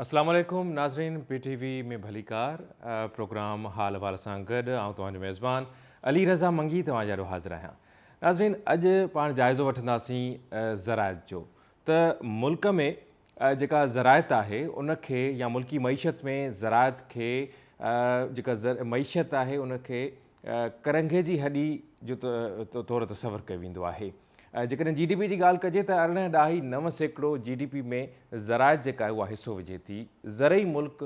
अस्सलाम वालेकुम नाज़रीन, PTV में भलीकार प्रोग्राम हाल अहवाल सां गॾु आउं तव्हांजो मेज़बान अली रज़ा मंगी तव्हांजा ॾो हाज़िर आहियां। नाज़रीन, अॼु पाण जाइज़ो वठंदासीं ज़राइत जो त मुल्क में जेका ज़राइत आहे उनखे या मुल्की मईशत में ज़राइत खे जेका मईशत आहे उनखे करंगे जी हॾी जो तौरु तसवुरु कयो वेंदो आहे। जेकॾहिं GDP जी ॻाल्हि कजे त 14.9% GDP में ज़राइत जेका आहे उहा हिसो विझे थी। ज़रई मुल्क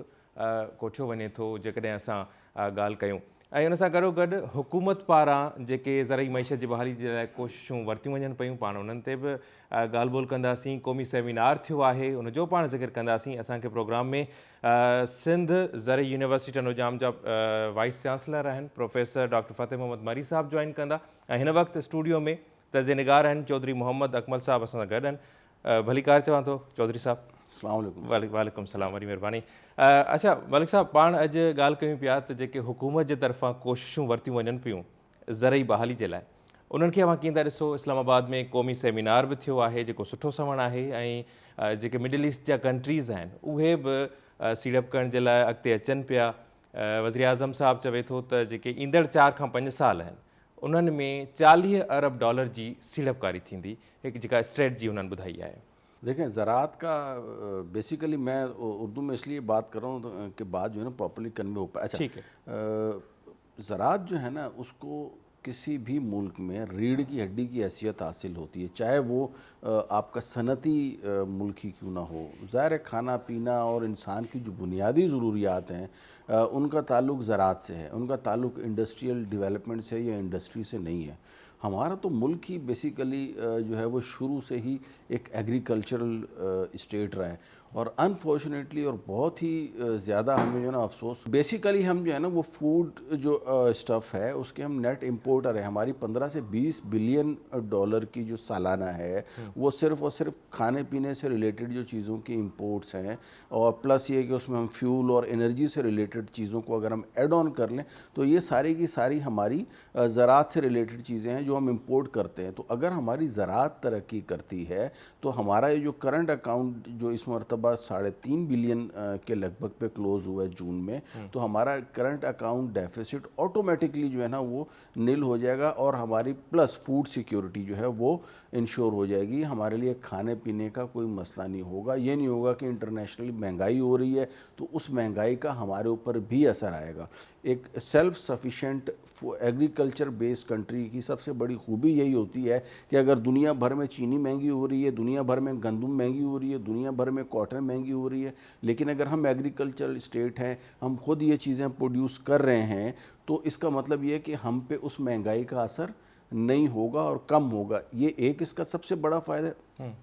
कोठियो वञे थो जेकॾहिं असां ॻाल्हि कयूं। ऐं उन सां गॾोगॾु हुकूमत पारां जेके ज़रई मईशत जी बहाली जे लाइ कोशिशूं वरितियूं वञनि पियूं, पाण उन्हनि ते बि ॻाल्हि ॿोल कंदासीं। क़ौमी सेमिनार थियो आहे, उनजो पाण ज़िक्र कंदासीं। असांखे प्रोग्राम में सिंध ज़रई यूनिवर्सिटी टनोजाम जा वाइस चांसलर आहिनि प्रोफेसर डॉक्टर फ़तेह मोहम्मद मरी साहब जॉइन कंदा ऐं हिन वक़्तु स्टूडियो में तर्ज़ निगार आहिनि चौधरी मोहम्मद अकमल साहब असां सां गॾु आहिनि। भलीकार चवां थो चौधरी साहब। वालेकुम सलाम, वरी महिरबानी। अच्छा मलिक साहब, पाण अॼु ॻाल्हि कयूं पिया त जेके हुकूमत जे तरफ़ां कोशिशूं वरितियूं वञनि पियूं ज़रई बहाली जे लाइ, उन्हनि खे अव्हां कीअं था ॾिसो? इस्लामाबाद में क़ौमी सेमिनार बि थियो आहे जेको सुठो सवण आहे ऐं जेके मिडल ईस्ट जा कंट्रीज़ आहिनि उहे बि सीड़प करण जे लाइ अॻिते अचनि पिया। वज़ीर आज़म साहब चवे थो त जेके ईंदड़ 4 खां 5 साल आहिनि उन्हनि में $40 अरब जी सीड़पकारी थींदी, हिकु जेका स्ट्रेटजी उन्हनि ॿुधाई आहे। देखें, ज़राअत का बेसिकली मैं उर्दू में इसलिए बात कर रहा हूँ कि बात जो है ना प्रॉपर्ली कन्वे हो पाए। अच्छा, ठीक है। ज़राअत जो है ना उसको किसी भी मुल्क में रीढ़ की हड्डी की हैसियत हासिल होती है, चाहे वो आपका सनती मुल्क ही क्यों ना हो। ज़ाहिर है खाना पीना और इंसान की जो बुनियादी ज़रूरियात हैं उनका ताल्लुक़ ज़राअत से है, उनका ताल्लुक़ इंडस्ट्रियल डेवलपमेंट से या इंडस्ट्री से नहीं है। हमारा तो मुल्क ही बेसिकली जो है वो शुरू से ही एक एग्रीकल्चरल स्टेट रहा है और अनफॉर्चुनेटली और बहुत ही ज़्यादा हमें जो है ना अफसोस, बेसिकली हम जो है ना वो फूड जो स्टफ़ है उसके हम नेट इम्पोर्टर है। हमारी 15 से 20 बिलियन डॉलर की जो सालाना है वो सिर्फ़ और सिर्फ खाने पीने से रिलेटेड जो चीज़ों की इम्पोर्ट्स हैं, और प्लस ये कि उसमें हम फ्यूल और एनर्जी से रिलेटेड चीज़ों को अगर हम ऐड ऑन कर लें तो ये सारी की सारी हमारी ज़राअत से रिलेटेड चीज़ें हैं जो हम इंपोर्ट करते हैं। तो अगर हमारी ज़राअत तरक्की करती है तो हमारा ये जो करंट अकाउंट जो इस मरतबा 3.5 बिलियन के लगभग पे क्लोज़ हुआ है जून में, तो हमारा करंट अकाउंट डेफिसिट ऑटोमेटिकली जो है ना वो नील हो जाएगा और हमारी प्लस फूड सिक्योरिटी जो है वो इंश्योर हो जाएगी। हमारे लिए खाने पीने का कोई मसला नहीं होगा। ये नहीं होगा कि इंटरनेशनली महंगाई हो रही है तो उस महंगाई का हमारे ऊपर भी असर आएगा। एक self sufficient agriculture based country की सबसे बड़ी खूबी यही होती है कि अगर दुनिया भर में चीनी महंगी हो रही है, दुनिया भर में गंदम महंगी हो रही है, दुनिया भर में कॉटन महंगी हो रही है, लेकिन अगर हम एग्रीकल्चर स्टेट हैं, हम खुद ये चीज़ें प्रोड्यूस कर रहे हैं, तो इसका मतलब ये है कि हम पे उस महंगाई का असर नहीं होगा और कम होगा। ये एक इसका सबसे बड़ा फ़ायदा है।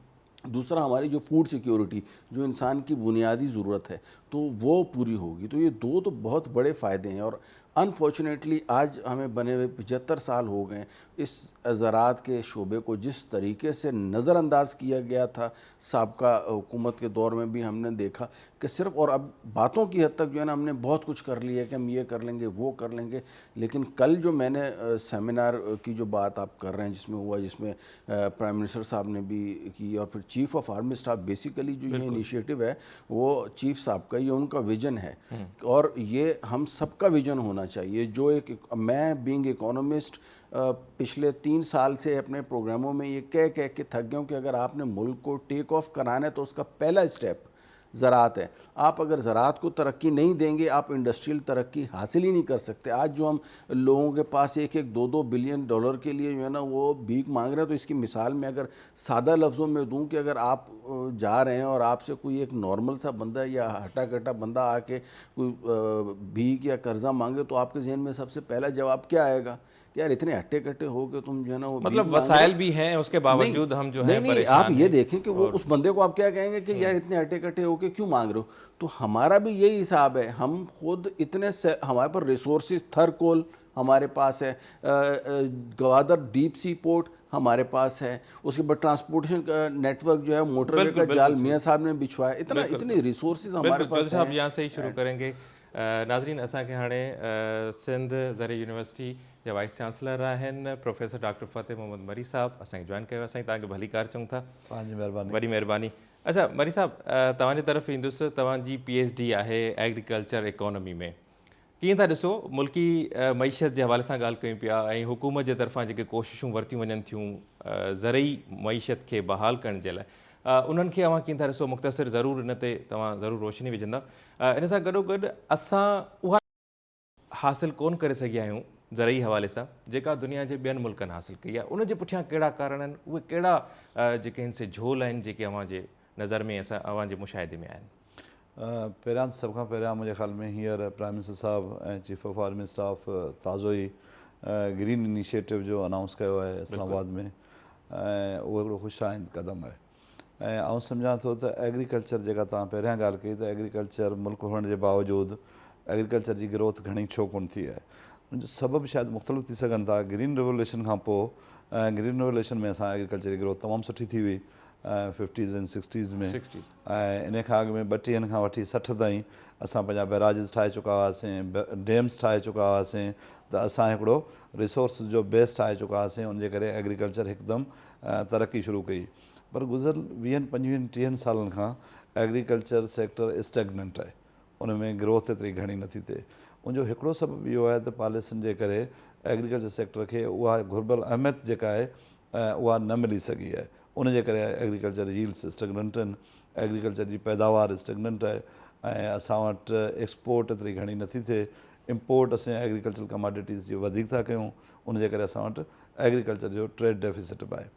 दूसरा, हमारी जो फूड सिक्योरिटी, जो इंसान की बुनियादी ज़रूरत है, तो वो पूरी होगी। तो ये दो तो बहुत बड़े फ़ायदे हैं और अनफॉर्चुनेटली आज हमें बने हुए 75 साल हो गए इस ज़राअत के शोबे को जिस तरीके से नज़रअंदाज किया गया था साबका हुकूमत के दौर में भी हमने देखा कि सिर्फ, और अब बातों की हद तक जो है ना हमने बहुत कुछ कर लिया कि हम ये कर लेंगे वो कर लेंगे। लेकिन कल जो मैंने सेमिनार की जो बात आप कर रहे हैं जिसमें हुआ, जिसमें प्राइम मिनिस्टर साहब ने भी की और फिर chief of army staff, basically जो ये इनिशिएटिव है वो चीफ साहब का, ये उनका विजन है और ये हम सबका विजन होना चाहिए। जो एक, मैं बीइंग इकोनॉमिस्ट पिछले 3 साल से अपने प्रोग्रामों में ये कह के थक गया हूँ कि अगर आपने मुल्क को टेक ऑफ कराना है तो उसका पहला स्टेप ज़राअत है। आप अगर ज़राअत को तरक्की नहीं देंगे आप इंडस्ट्रियल तरक्की हासिल ही नहीं कर सकते। आज जो हम लोगों के पास 1-2 बिलियन डॉलर के लिए जो है ना वो भीख मांग रहे हैं, तो इसकी मिसाल मैं अगर सादा लफ्ज़ों में दूं कि अगर आप जा रहे हैं और आपसे कोई एक नॉर्मल सा बंदा या हटा कटा बंदा आके कोई भीख या कर्जा मांगे तो आपके जहन में सबसे पहला जवाब क्या आएगा कि यार इतने हट्टे कट्टे हो के तुम जो है ना वो मतलब वसाइल भी हैं उसके बावजूद हम जो है नहीं, आप ये देखें कि वो उस बंदे को आप क्या कहेंगे कि यार इतने हट्टे कट्टे होके क्यों मांग रहे हो। तो हमारा भी यही हिसाब है, हम खुद इतने से, हमारे पर रिसोर्सेज, थर कोल हमारे पास है, गवादर डीप सी पोर्ट हमारे पास है, उसके बाद ट्रांसपोर्टेशन का नेटवर्क जो है, मोटरवे का जाल मियाँ साहब ने बिछवाया, इतने रिसोर्सेज हमारे पास हैं। यहाँ से ही शुरू करेंगे। नाज़रीन, असांखे हाणे सिंध ज़रई यूनिवर्सिटी जा वाइस चांसलर आहिनि प्रोफेसर डॉक्टर फ़तेह मोहम्मद मरी साहब असांखे जॉइन कयो। असांखे तव्हांखे भलीकार चऊं था। तव्हांजी महिरबानी। वॾी महिरबानी। अच्छा मरी साहब, तव्हांजे तरफ़ ईंदुसि, तव्हांजी PhD आहे एग्रीकल्चर इकोनॉमी में। कीअं था ॾिसो मुल्की मईशत जे हवाले सां ॻाल्हि कयूं पिया ऐं हुकूमत जे तरफ़ां जेके कोशिशूं वरितियूं वञनि थियूं ज़रई मईशत खे बहाल करण जे लाइ, उन्हनि खे अव्हां कीअं था ॾिसो? मुख़्तसिर ज़रूरु इन ते तव्हां ज़रूरु रोशनी विझंदा। इन सां गॾोगॾु असां उहा हासिल कोन करे सघिया आहियूं ज़रई हवाले सां जेका दुनिया जे ॿियनि मुल्कनि हासिल कई आहे। उन जे पुठियां कहिड़ा कारण आहिनि? उहे कहिड़ा जेके हिन से झोल आहिनि जेके अव्हां जे नज़र में अव्हां जे मुशाहिदे में आहिनि? पहिरियां सभ खां पहिरियां मुंहिंजे ख़्याल में हींअर प्राइम मिनिस्टर साहब ऐं चीफ ऑफ आर्मी स्टाफ ताज़ो ई ग्रीन इनिशिएटिव जो अनाउंस कयो आहे इस्लामाबाद में, ऐं उहो हिकिड़ो ख़ुशाइंद क़दम आहे। ऐं आउं सम्झां थो त एग्रीकल्चर जेका तव्हां पहिरियां ॻाल्हि कई, त एग्रीकल्चर मुल्क हुअण जे बावजूदि एग्रीकल्चर जी ग्रोथ घणी छो कोन थी आहे। उनजो सबबु शायदि मुख़्तलिफ़ थी सघनि था। ग्रीन रेवोल्यूशन खां पोइ, ग्रीन रेवोल्यूशन में असां एग्रीकल्चर जी ग्रोथ तमामु सुठी थी हुई 50s ऐं 60s में, ऐं इन खां अॻु में 32 खां वठी 60 ताईं असां पंहिंजा बैराजिस ठाहे चुका हुआसीं, डैम्स ठाहे चुका हुआसीं, त असां हिकिड़ो रिसोर्स जो बेस ठाहे चुका हुआसीं। उनजे करे एग्रीकल्चर हिकदमि तरक़ी शुरू कई। पर गुज़िर 20-25-30 सालनि खां एग्रीकल्चर सेक्टर स्टेगनेंट आहे, उन में ग्रोथ एतिरी घणी नथी थिए। उनजो हिकिड़ो सबबु इहो आहे त पॉलिसियुनि जे करे एग्रीकल्चर सेक्टर खे उहा घुरिबल अहमियत जेका आहे उहा न मिली सघी आहे। उनजे करे एग्रीकल्चर यील्ड्स स्टेगनेंट आहिनि, एग्रीकल्चर जी पैदावार स्टेगनेंट आहे, ऐं असां वटि एक्सपोर्ट एतिरी घणी नथी थिए। इम्पोर्ट असां एग्रीकल्चर कमोडिटीज़ जी वधीक था कयूं, उनजे करे असां वटि एग्रीकल्चर जो ट्रेड डेफिसिट बि आहे।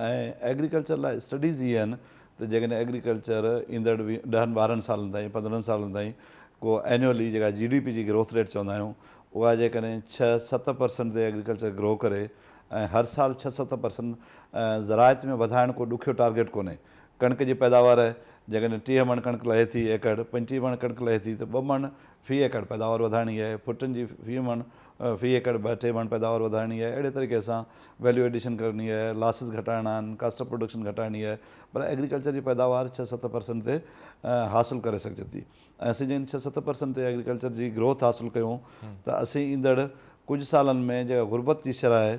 ऐं एग्रीकल्चर लाइ स्टडीज़ इहे आहिनि त जेकॾहिं एग्रीकल्चर ईंदड़ 10-12 सालनि ताईं 15 सालनि ताईं को एनुअली जेका GDP जी ग्रोथ रेट चवंदा आहियूं, उहा जेकॾहिं 6-7% ते एग्रीकल्चर ग्रो करे ऐं हर साल 6-7% ज़राइत में वधाइण को ॾुखियो टारगेट कोन्हे। कणिक जी पैदावार आहे, जेकॾहिं 30 मण कणिक लहे थी एकड़, 25 मण कणिक लहे थी, त 2 मण फ़ी एकड़ पैदावार वधाइणी आहे। फुटनि जी फ़ी एकड़ 2-3 मण पैदावार वधाइणी आहे। अहिड़े तरीक़े सां वैल्यू एडिशन करणी आहे, लॉसिस घटाइणा आहिनि, कास्ट ऑफ प्रोडक्शन घटाइणी आहे। पर एग्रीकल्चर जी पैदावार 6-7% ते हासिलु करे सघिजे थी। ऐं असीं जिन 6-7% ते एग्रीकल्चर जी ग्रोथ हासिलु कयूं त असीं ईंदड़ कुझु सालनि में जेका गुरबत जी शरह आहे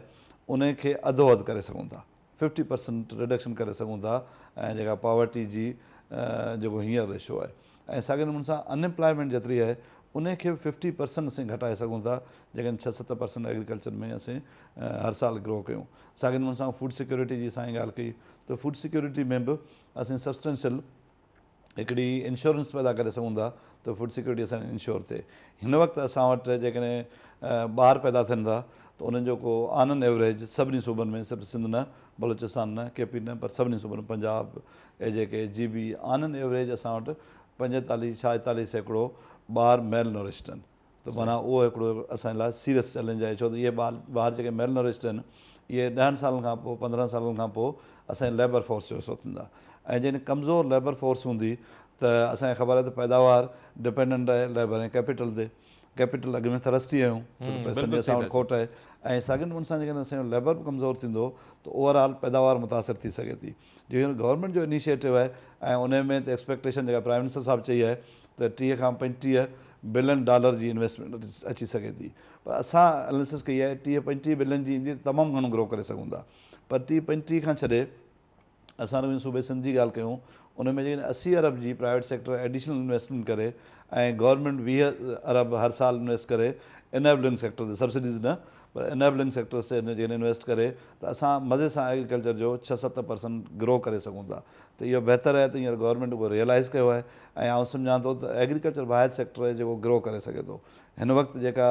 उन खे अधो अधु करे सघूं था, 50% रिडक्शन करे सघूं था। ऐं जेका पॉवर्टी जी जेको हींअर रेशो आहे, ऐं साॻिए नमूने सां अनएम्प्लॉयमेंट जेतिरी आहे उन खे 50% असीं घटाए सघूं था, जेकॾहिं 6-7% एग्रीकल्चर में असीं हर साल ग्रो कयूं। साॻिए नमूने सां फूड सिक्योरिटी जी असां ॻाल्हि कई, त फूड सिक्योरिटी में बि असीं सब्सटेंशियल हिकिड़ी इंश्योरेंस पैदा करे सघूं था त फूड सिक्योरिटी असांजी इंश्योर थिए। हिन वक़्तु असां वटि जेकॾहिं ॿार पैदा थियनि था त उन्हनि जो को ऑन एन एवरेज सभिनी सूबनि में, सिर्फ़ु सिंध न, बलूचिस्तान न, KP न, पर सभिनी सूबनि, Punjab AJK GB, on an average असां वटि 45-46% ॿार मेल नरिश्ड आहिनि। त माना उहो हिकिड़ो असांजे लाइ सीरियस चैलेंज आहे, छो त इहे ॿार जेके मेल नरिश्ड आहिनि इहे 10 सालनि खां पोइ 15 सालनि खां पोइ असांजे लेबर फोर्स जो हिसो थींदा। ऐं जॾहिं कमज़ोर लेबर फोर्स हूंदी त असांखे ख़बर आहे त पैदावार डिपेंडेंट आहे लेबर ऐं कैपिटल ते। कैपिटल अॻु में तरसती आहियूं, छो त पैसनि जी असां वटि खोट आहे। ऐं साॻिए नमूने सां जेकॾहिं असांजो लेबर बि कमज़ोर थींदो त ओवरऑल पैदावार मुतासिर थी सघे थी। जो गवर्नमेंट जो इनिशिएटिव आहे ऐं उन में त एक्सपेक्टेशन जेका प्राइम मिनिस्टर साहब चई आहे त 30 खां 35 बिलियन डॉलर जी इन्वेस्टमेंट अची सघे थी। पर असां एनालिसिस कई आहे 30-35 बिलियन जी ईंदी तमामु घणो ग्रो करे सघूं था। पर 30-35 खां छॾे असां सूबे सिंध जी ॻाल्हि कयूं, उन में जेकॾहिं 80 अरब जी प्राइवेट सेक्टर एडिशनल इन्वेस्टमेंट करे ऐं गवर्नमेंट 20 अरब हर साल इन्वेस्ट करे इनेबलिंग सेक्टर ते, सब्सिडीज़ न पर इनेबलिंग सेक्टर्स ते जेकॾहिं इन्वेस्ट करे त असां मज़े सां एग्रीकल्चर जो 6-7% ग्रो करे सघूं था। त इहो बहितर आहे त हींअर गवर्नमेंट उहो रियलाइज़ कयो आहे। ऐं आउं सम्झां थो त एग्रीकल्चर वाहिद सेक्टर आहे जेको ग्रो करे सघे थो। हिन वक़्तु जेका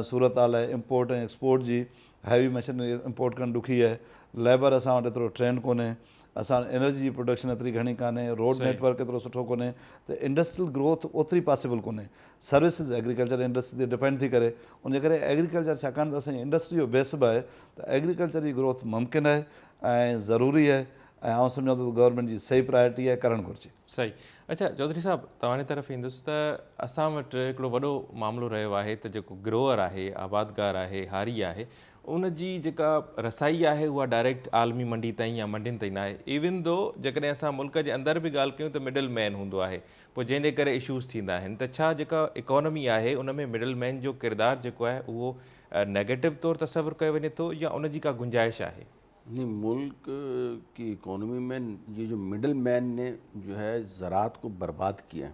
सूरत हाल आहे इम्पोर्ट ऐं एक्सपोर्ट जी, हैवी मशीनरी इम्पोर्ट करणु ॾुखी आहे, लेबर असां वटि एतिरो ट्रेंड कोन्हे, असां एनर्जी जी प्रोडक्शन एतिरी घणी कान्हे, रोड नेटवर्क एतिरो सुठो कोन्हे, त इंडस्ट्रियल ग्रोथ ओतिरी पॉसिबल कोन्हे। सर्विसिस एग्रीकल्चर इंडस्ट्री ते डिपेंड थी करे, उनजे करे एग्रीकल्चर छाकाणि त असांजी इंडस्ट्री जो बेस बि आहे, त एग्रीकल्चर जी ग्रोथ मुमकिन आहे ऐं ज़रूरी आहे। ऐं आउं सम्झां थो त गवर्नमेंट जी सही प्रायोरिटी आहे, करणु घुरिजे। सही। अच्छा चौधरी साहब, तव्हांजे तरफ़ ईंदुसि त असां वटि हिकिड़ो वॾो मामिलो रहियो आहे त जेको ग्रोअर आहे, आबादगार आहे, हारी आहे, उन जी जेका रसाई आहे उहा डायरेक्ट आलमी मंडी ताईं या मंडियुनि ताईं न आहे। इवन दो जेकॾहिं असां मुल्क जे अंदरि बि ॻाल्हि कयूं त मिडल मैन हूंदो आहे, पोइ जंहिंजे करे इशूज़ थींदा आहिनि। त छा जेका इकोनॉमी आहे उन में मिडल मैन जो किरदारु जेको आहे उहो नेगेटिव तौरु तसवुरु कयो वञे थो या उन जी का गुंजाइश आहे? نہیں، ملک کی اکانومی میں یہ جو مڈل مین نے جو ہے زراعت کو برباد کیا ہے،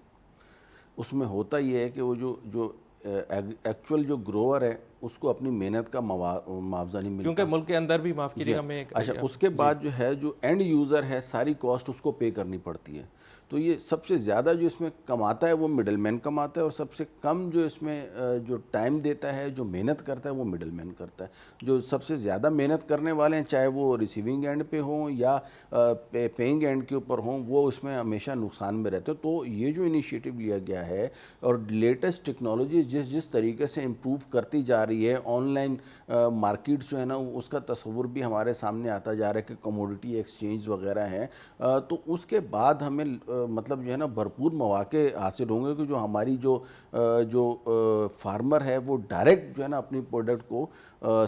اس میں ہوتا یہ ہے کہ وہ جو ایکچوئل جو گروور ہے اس کو اپنی محنت کا معاوضہ نہیں ملتا. کیونکہ ملک کے اندر بھی معاف کیجیے گا میں اچھا، اس کے بعد جو ہے جو اینڈ یوزر ہے ساری کاسٹ اس کو پے کرنی پڑتی ہے. تو یہ سب سے زیادہ جو اس میں کماتا ہے وہ مڈل مین کماتا ہے، اور سب سے کم جو اس میں جو ٹائم دیتا ہے، جو محنت کرتا ہے، وہ مڈل مین کرتا ہے. جو سب سے زیادہ محنت کرنے والے ہیں، چاہے وہ ریسیونگ اینڈ پہ ہوں یا پیئنگ اینڈ کے اوپر ہوں، وہ اس میں ہمیشہ نقصان میں رہتے ہیں. تو یہ جو انیشیٹو لیا گیا ہے اور لیٹسٹ ٹیکنالوجی جس طریقے سے امپروو کرتی جا رہی ہے، آن لائن مارکیٹس جو ہے نا اس کا تصور بھی ہمارے سامنے آتا جا رہا ہے کہ کموڈیٹی ایکسچینج وغیرہ ہیں، تو اس کے بعد ہمیں مطلب جو ہے نا بھرپور مواقع حاصل ہوں گے کہ جو ہماری جو فارمر ہے وہ ڈائریکٹ جو ہے نا اپنی پروڈکٹ کو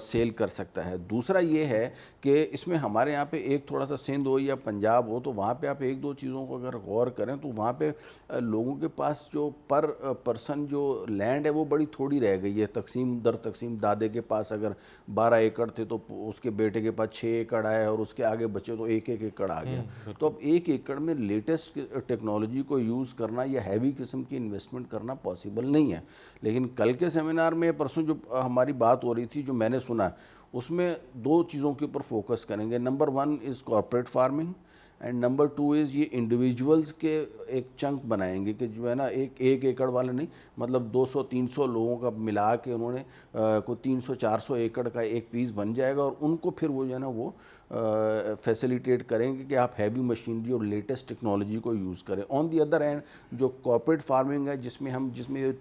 سیل کر سکتا ہے. دوسرا یہ ہے کہ اس میں ہمارے یہاں پہ ایک تھوڑا سا سندھ ہو یا پنجاب ہو تو وہاں پہ آپ ایک دو چیزوں کو اگر غور کریں تو وہاں پہ لوگوں کے پاس جو پر پرسن جو لینڈ ہے وہ بڑی تھوڑی رہ گئی ہے. تقسیم در تقسیم دادے کے پاس اگر 12 ایکڑ تھے تو اس کے بیٹے کے پاس 6 ایکڑ آئے اور اس کے آگے بچے تو 1 ایکڑ آ گیا. تو اب 1 ایکڑ میں لیٹسٹ ٹیکنالوجی کو یوز کرنا یا ہیوی قسم کی انویسٹمنٹ کرنا پاسبل نہیں ہے. لیکن کل کے سیمینار میں پرسوں جو ہماری بات ہو رہی تھی جو میں نے سنا، اس میں 2 چیزوں کے اوپر فوکس کریں گے. Number 1 is corporate farming, and number 2 از یہ انڈیویجولز کے ایک چنک بنائیں گے کہ جو ہے نا ایک ایکڑ والے نہیں، مطلب 200-300 لوگوں کا ملا کے انہوں نے کوئی 300-400 ایکڑ کا ایک پیس بن جائے گا، اور ان کو پھر وہ جو ہے نا وہ فیسیلیٹیٹ کریں گے کہ آپ ہیوی مشینری اور لیٹسٹ ٹیکنالوجی کو یوز کریں. آن دی ادر اینڈ جو کارپوریٹ فارمنگ ہے جس میں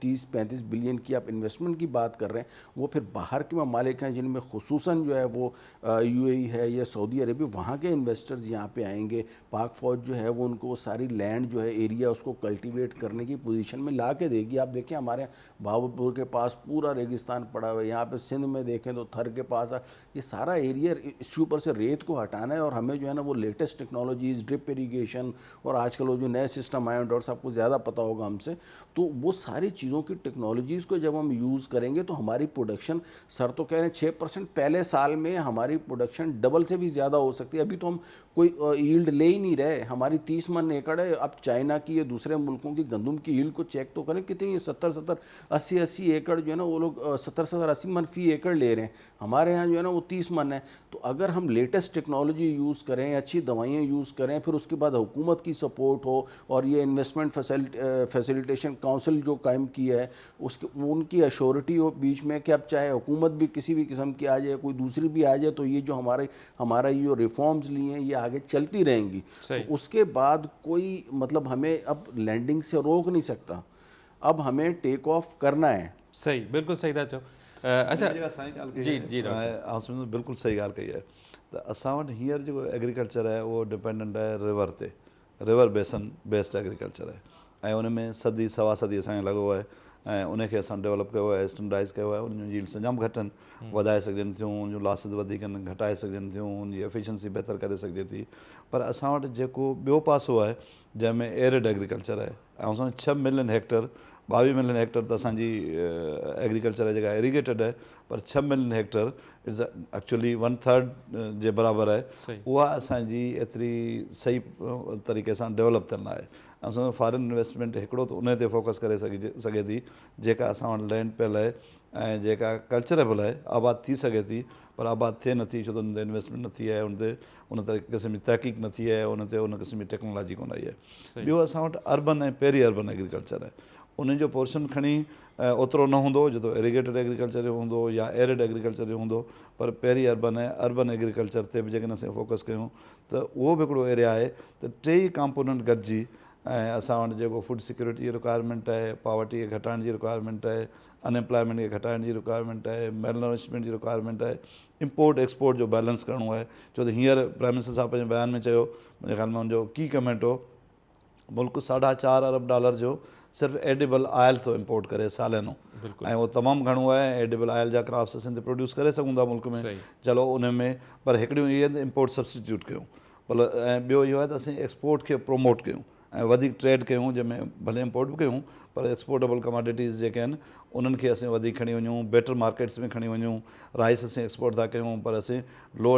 30-35 بلین کی آپ انویسٹمنٹ کی بات کر رہے ہیں، وہ پھر باہر کے ممالک ہیں جن میں خصوصاً جو ہے وہ UAE ہے یا سعودی عربیہ، وہاں کے انویسٹرز یہاں پہ آئیں گے. پاک فوج جو ہے وہ ان کو ساری لینڈ جو ہے ایریا اس کو کلٹیویٹ کرنے کی پوزیشن میں لا کے دے گی. آپ دیکھیں ہمارے بہاولپور کے پاس پورا ریگستان پڑا ہوا ہے، یہاں پہ سندھ میں دیکھیں تو تھر کے پاس یہ سارا ایریا، اس کے اوپر سے ریت کو ہٹانا ہے اور ہمیں جو ہے نا وہ لیٹسٹ ٹیکنالوجیز، ڈرپ اریگیشن، اور آج کل وہ جو نئے سسٹم آئے ہیں ڈاکٹر صاحب کو زیادہ پتہ ہوگا ہم سے، تو وہ ساری چیزوں کی ٹیکنالوجیز کو جب ہم یوز کریں گے تو ہماری پروڈکشن، سر تو کہہ رہے ہیں 6% پہلے سال میں ہماری پروڈکشن ڈبل سے بھی زیادہ ہو سکتی ہے. ابھی تو ہم کوئی ایلڈ لے ہی نہیں رہے. ہماری 30 من ایکڑ ہے. اب چائنا کی یا دوسرے ملکوں کی گندم کی ایلڈ کو چیک تو کریں کتنی ہے، 70-80 ایکڑ جو ہے نا وہ لوگ 70-80 من فی ایکڑ لے رہے ہیں. ہمارے ہاں جو ہے نا وہ 30 من ہے. تو اگر ہم لیٹسٹ ٹیکنالوجی یوز کریں، اچھی دوائیاں یوز کریں، پھر اس کے بعد حکومت کی سپورٹ ہو، اور یہ انویسٹمنٹ فیسیلیٹیشن کونسل جو قائم کیا ہے ان کی ایشورٹی ہو بیچ میں کہ اب چاہے حکومت بھی کسی بھی قسم کی آ جائے، کوئی دوسری بھی آ جائے، تو یہ جو ہمارا یہ ریفارمز لیے ہیں یہ آگے چلتی رہیں گی. تو اس کے بعد کوئی مطلب ہمیں اب لینڈنگ سے روک نہیں سکتا. اب ہمیں ٹیک آف کرنا ہے. صحیح، بالکل صحیح تھا. اچھا جی آپ بالکل صحیح ॻाल्हि कई आहे. त असां वटि हींअर जेको एग्रीकल्चर आहे उहो डिपेंडेंट आहे रिवर ते, रिवर बेसन बेस्ड एग्रीकल्चर आहे. ऐं उन में सदी सवा सदी असांखे लॻो आहे ऐं उनखे असां डेवलप कयो आहे, स्टैंडर्डाइज़ कयो आहे. उन जूं यील्ड्स जाम घटि आहिनि, वधाए सघजनि थियूं. उन जूं लॉसिस वधीक आहिनि, घटाए सघजनि थियूं. उन जी एफिशिएंसी बहितर करे सघिजे थी. पर असां वटि जेको ॿियो पासो आहे जंहिंमें एरिड एग्रीकल्चर आहे, ऐं असां 6 मिलियन हेक्टर 22 मिलियन हेक्टर त असांजी एग्रीकल्चर आहे जेका इरीगेटेड आहे, पर 6 मिलियन हेक्टर इज़ एक्चुअली 1/3 जे बराबरि आहे. उहा असांजी एतिरी सही तरीक़े सां डेवलप थियल आहे. ऐं असांजो फॉरेन इन्वेस्टमेंट हिकिड़ो त उन ते फोकस करे सघे थी जेका असां वटि लैंड पियल आहे ऐं जेका कल्चरेबल आहे, आबाद थी सघे थी, पर आबाद थिए नथी छो त उन ते इन्वेस्टमेंट न थी आहे, उन ते क़िस्म जी तहक़ीक़ न थी आहे, उन ते उन क़िस्म जी टेक्नोलॉजी कोन आई आहे. ॿियो असां वटि अर्बन ऐं पेरी अर्बन एग्रीकल्चर आहे. उन जो पोर्शन खणी ओतिरो न हूंदो जेतिरो इरीगेटेड एग्रीकल्चर जो हूंदो या एरिड एग्रीकल्चर जो हूंदो, पर पेरी अर्बन ऐं अर्बन एग्रीकल्चर ते बि जेकॾहिं असां फोकस कयूं त उहो बि हिकिड़ो एरिया आहे. त टेई कॉम्पोनेंट गॾिजी ऐं असां वटि जेको फूड सिक्योरिटी जी रिक्वायरमेंट आहे, पॉवर्टी खे घटाइण जी रिक्वायरमेंट आहे, अनएम्प्लॉयमेंट खे घटाइण जी रिक्वायरमेंट आहे, मेलनरिशमेंट जी रिक्वायरमेंट आहे, इम्पोर्ट एक्सपोर्ट जो बैलेंस करिणो आहे. छो त हींअर प्राइम मिनिस्टर साहिब पंहिंजे बयान में चयो, मुंहिंजे ख़्याल में हुनजो की कमेंट हो, मुल्क $4.5 अरब जो सिर्फ़ु एडिबल आयल थो इम्पोर्ट करे सालियानो, ऐं उहो तमामु घणो आहे. एडिबल आयल जा क्रॉप्स असां हिते प्रोड्यूस करे सघूं था मुल्क में, चलो उन में, पर हिकिड़ियूं इहे इम्पोर्ट सब्सिट्यूट कयूं. पर ऐं ॿियो इहो आहे त असीं एक्सपोर्ट खे प्रोमोट कयूं. ऐं वधीक ट्रेड कयूं, जंहिंमें भले इम्पोर्ट बि कयूं पर एक्सपोर्टेबल कमोडिटीज़ जेके आहिनि उन्हनि खे असीं वधीक खणी वञूं, बेटर मार्केट्स में खणी वञूं। राइस असीं एक्सपोर्ट था कयूं पर असीं लो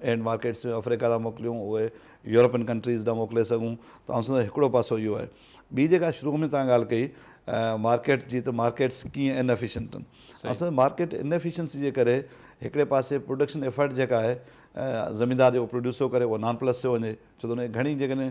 एंड मार्केट्स में अफ्रीका था मोकिलियूं, उहे यूरोपियन कंट्रीज़ था मोकिले सघूं। त आउं सम्झां हिकिड़ो पासो इहो आहे। ॿी जेका शुरू में तव्हां ॻाल्हि कई मार्केट जी, त मार्केट्स कीअं इनएफिशिएंट आहिनि। असां मार्केट इनएफिशिएंसी जे करे हिकिड़े पासे प्रोडक्शन एफर्ट जेका आहे ज़मींदार जेको प्रोड्यूस थो करे उहो नॉन प्लस थो वञे, छो त उनखे घणी जेकॾहिं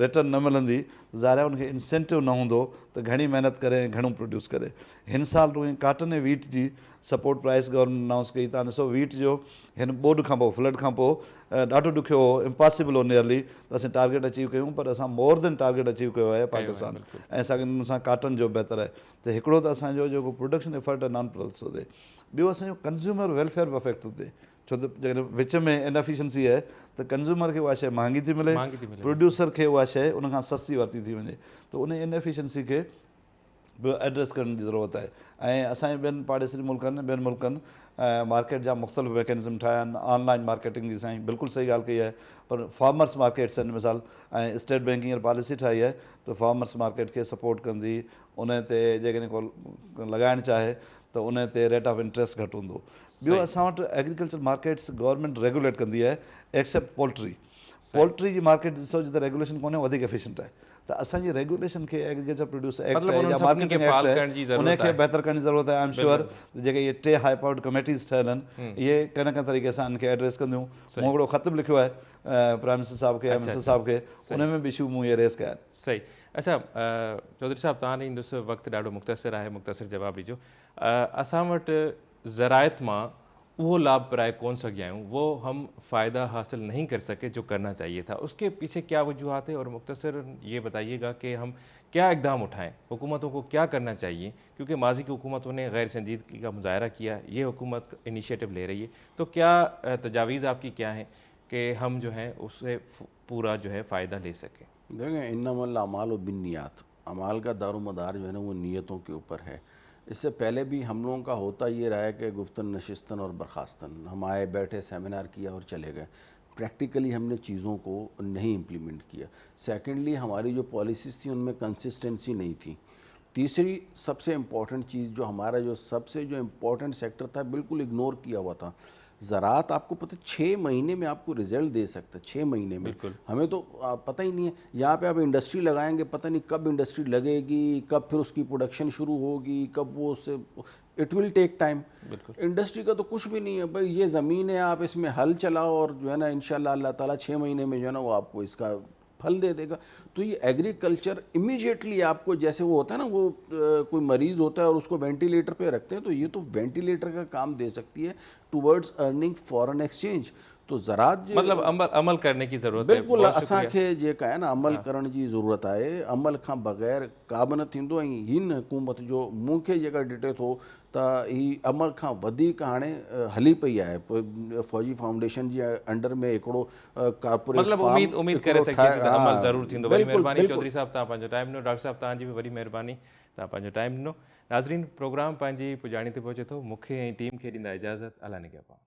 रिटर्न न मिलंदी ज़ाहिर आहे उनखे इंसेंटिव न हूंदो त घणी महिनत करे घणो प्रोड्यूस करे। हिन साल काटन ऐं वीट जी सपोर्ट प्राइस गवर्नमेंट अनाउंस कई। तव्हां ॾिसो वीट जो हिन ॿोॾि खां पोइ, फ्लड खां पोइ ॾाढो ॾुखियो हो, इम्पॉसिबल हो नियरली त असीं टारगेट अचीव कयूं, पर असां मोर देन टारगेट अचीव कयो आहे पाकिस्तान ऐं असांखे हुन सां काटन जो बहितर आहे। त हिकिड़ो त असांजो जेको प्रोडक्शन एफर्ट आहे नॉन प्लस थो थिए, ॿियो असांजो कंज़्यूमर वेलफेयर बि अफेक्ट थो थिए, छो त जेकॾहिं विच में इनएफिशिएंसी आहे त कंज़्यूमर खे उहा शइ महांगी थी मिले, प्रोड्यूसर खे उहा शइ उनखां सस्ती वरिती थी वञे। त उन इनएफिशिएंसी खे बि एड्रेस करण जी ज़रूरत आहे। ऐं असांजे ॿियनि पाड़ेसरी मुल्कनि, ॿियनि मुल्कनि मार्केट जा मुख़्तलिफ़ मैकेनिज़म ठाहिया आहिनि। ऑनलाइन मार्केटिंग जी साईं बिल्कुलु सही ॻाल्हि कई आहे, पर फार्मर्स मार्केट्स आहिनि मिसाल, ऐं स्टेट बैंक हींअर पॉलिसी ठाही आहे त फार्मर्स मार्केट खे सपोर्ट कंदी, उन ते जेकॾहिं को लॻाइणु चाहे त उन ते रेट ऑफ इंट्रस्ट घटि हूंदो। ॿियो असां वटि एग्रीकल्चर मार्केट्स गवर्नमेंट रेगुलेट कंदी आहे एक्सेप्ट पोल्ट्री जी मार्केट ॾिसो जिते रेगुलेशन कोन्हे वधीक एफिशिएंट आहे। त असांजी रेगुलेशन खे एग्रीकल्चर प्रोड्यूस एक्ट आहे या मार्केटिंग एक्ट आहे उनखे बहितर करण जी ज़रूरत आहे। आई एम श्योर जेके इहे 3 हाई पावर्ड कमेटीज़ ठहियल आहिनि इहे कंहिं न कंहिं तरीक़े सां इनखे एड्रेस कंदियूं। मूं हिकिड़ो ख़त बि लिखियो आहे प्राइम मिनिस्टर साहिब खे ऐं मिनिस्टर साहिब खे, उन में बि इशू मूं इहे रेस कया आहिनि। सही। अच्छा चौधरी साहब, तव्हां ॾे ईंदुसि, वक़्तु ॾाढो मुख़्तसिर आहे, मुख़्तसिर जवाबु ॾिजो। असां वटि ज़रायत मां वो लाभ प्राप्त कौन सके आए वो हम फ़ायदा हासिल नहीं कर सके जो करना चाहिए था, उसके पीछे क्या वजूहत है? और मुख्तसर ये बताइएगा कि हम क्या इकदाम उठाएं, हुकूमतों को क्या करना चाहिए, क्योंकि माजी की हुकूमतों ने गैर संजीदगी का मुजाहरा किया, ये हुकूमत इनिशिएटिव ले रही है, तो क्या तजावीज़ आपकी क्या हैं कि हम जो है उससे पूरा जो है फ़ायदा ले सकें? देखें, इन्नमल अमाल बिन्नियात, अमाल का दारोमदार जो है ना वो नीयतों के ऊपर है। इससे पहले भी हम लोगों का होता ये रहा है कि गुफ्तन नशिस्तन और बर्खास्तन, हम आए बैठे सेमिनार किया और चले गए, प्रैक्टिकली हमने चीज़ों को नहीं इम्प्लीमेंट किया। सेकेंडली हमारी जो पॉलिसीज़ थी उनमें कंसिस्टेंसी नहीं थी। तीसरी सबसे इम्पॉर्टेंट चीज़ जो हमारा जो सबसे जो इम्पॉर्टेंट सेक्टर था बिल्कुल इग्नोर किया हुआ था, ज़राअत। आपको पता 6 महीने में आपको रिजल्ट दे सकता है, 6 महीने में। हमें तो पता ही नहीं है, यहाँ पे आप इंडस्ट्री लगाएंगे, पता नहीं कब इंडस्ट्री लगेगी, कब फिर उसकी प्रोडक्शन शुरू होगी, कब वो उससे, it will take time. Industry का तो कुछ भी नहीं है भाई, ये ज़मीन है, आप इसमें हल चलाओ और जो है ना इंशाल्लाह अल्लाह ताला 6 महीने में जो है ना वो आपको इसका फल दे देगा। तो ये एग्रीकल्चर इमीडिएटली आपको, जैसे वो होता है ना, वो कोई मरीज़ होता है और उसको वेंटिलेटर पे रखते हैं, तो ये तो वेंटिलेटर का काम दे सकती है टुवर्ड्स अर्निंग फॉरेन एक्सचेंज। तो ज़राअत मतलब अमल करने की ज़रूरत है। बिल्कुल असांखे जेका आहे न अमल करण जी ज़रूरत आहे, अमल खां बग़ैर का बि न थींदो। ऐं हिन हुकूमत जो मूंखे जेका ॾिठे थो त ही अमल खां वधीक हाणे हली पई आहे। फौजी फाउंडेशन जी अंडर में हिकिड़ो कॉर्पोरेट मतलब उम्मीद करे सघिजे थी त अमल ज़रूर थींदो। वरी महिरबानी चौधरी साहब, तव्हां पंहिंजो टाइम ॾिनो। डॉक्टर साहब तव्हांजी बि वरी महिरबानी, तव्हां पंहिंजो टाइम ॾिनो। नाज़रीन, प्रोग्राम पंहिंजी पुॼाणी ते पहुचे थो। मूंखे ऐं टीम खे ॾींदा इजाज़त। अला निगहबान।